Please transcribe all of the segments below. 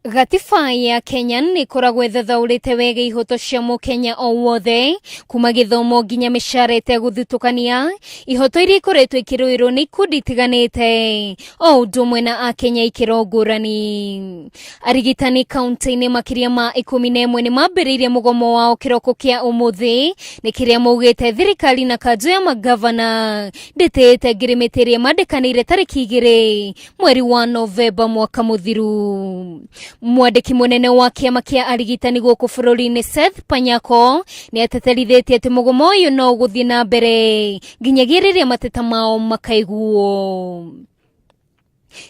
Gatiba ya Kenya nĩ koragwo ithathaũrĩte wega ihoto cia mũkenya o wothe kuma gĩthomo nginya mĩcara ĩtegũthutũkania, ihoto iria ikoretwo ikĩrũĩrwo nĩ ikundi itiganĩte o ũndũ ũmwe na akenya ikĩro ngũrani. Arigitani kauntĩ-inĩ makĩria ma 11 nĩmambĩrĩirie mũgomo wao kĩroko kĩa ũmũthĩ, nĩ kĩrĩa maugĩte thirikari na kanjũ ya magavana ndĩtĩĩte ngirimiti ĩrĩa mandĩkanĩire tarĩki 2 mweri wa Novemba mwaka mũthiru. Mwandĩki mũnene wa kĩama kĩa arigitani gũkũ bũrũri-inĩ Seth Panyako nĩ ateterithĩtie atĩ mũgomo ũyũ no gũthiĩ na mbere nginyagia rĩrĩa mateta mao makaiguo.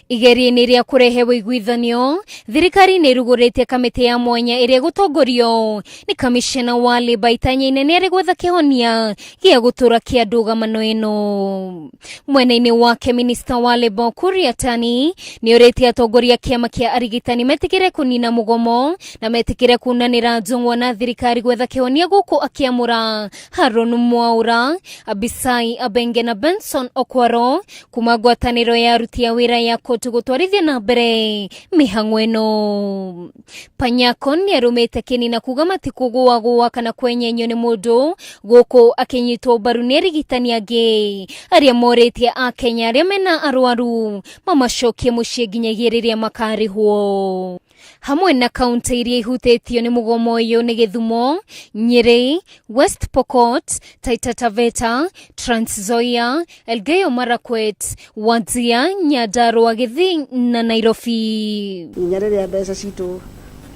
Igeria-inĩ rĩa kũrehe ũiguithanio, thirikari nĩ ĩrugũrĩtie kamĩtĩ ya mwanya ĩrĩa gũtongorio nĩ kamishena wa Labour itanya-inĩ nĩ arĩ gwetha kĩhonia gĩa gũtũra kĩa ndũgamano ĩno. Mwena-inĩ wake minista wa Labour Arigitani nĩ orĩtie atongoria kĩama kĩa arigitani metĩkĩre kũnina mũgomo na metĩkĩre kunanĩra njũng'wa na thirikari gwetha kĩhonia gũkũ akĩamũra Harun Mwaura, Abisai Abenge na Benson Okwaro kuma ngwatanĩro ya aruti a wĩra ya kotu gũtwarithia na mbere mĩhang'o ĩno. Panyako nĩ arũmĩte kĩnina kuga matikũgũagũa kana kwenyenyo nĩ mũndũ gũkũ akĩnyitwo mbaru nĩ arigitani angĩ arĩa morĩtie akenya arĩa mena arwaru mamacokie mũciĩ nginyagia rĩrĩa makarĩhwo. Hamwe na kauntĩ iria ihutĩtio nĩ mũgomo ũyũ nĩ Gĩthumo, Nyeri, West Pokot, Taita Taveta, Trans Nzoia, Elgeyo Marakwet, Wajir, Nyandarua, Gĩthii na Nairobi. Rĩrĩa mbeca citũ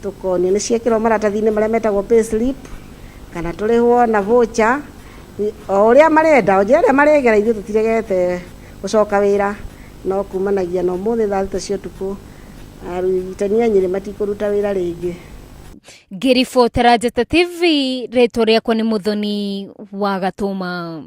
tũkonio nĩ ciekĩrwo maratathi-inĩ marĩa metagwo payslip kana tũrĩhwo na voucher o ũrĩa marenda, o njĩra ĩrĩa maregera ithuĩ tũtiregete gũcoka wĩra, no kumanagia na ũmũthĩ thaa 3 cia ũtukũ arigitani a Nyeri matikũruta wĩra rĩngĩ. Ngĩribotera Njata TV, rĩtwa rĩakwa nĩ Mũthoni wa Gatũma.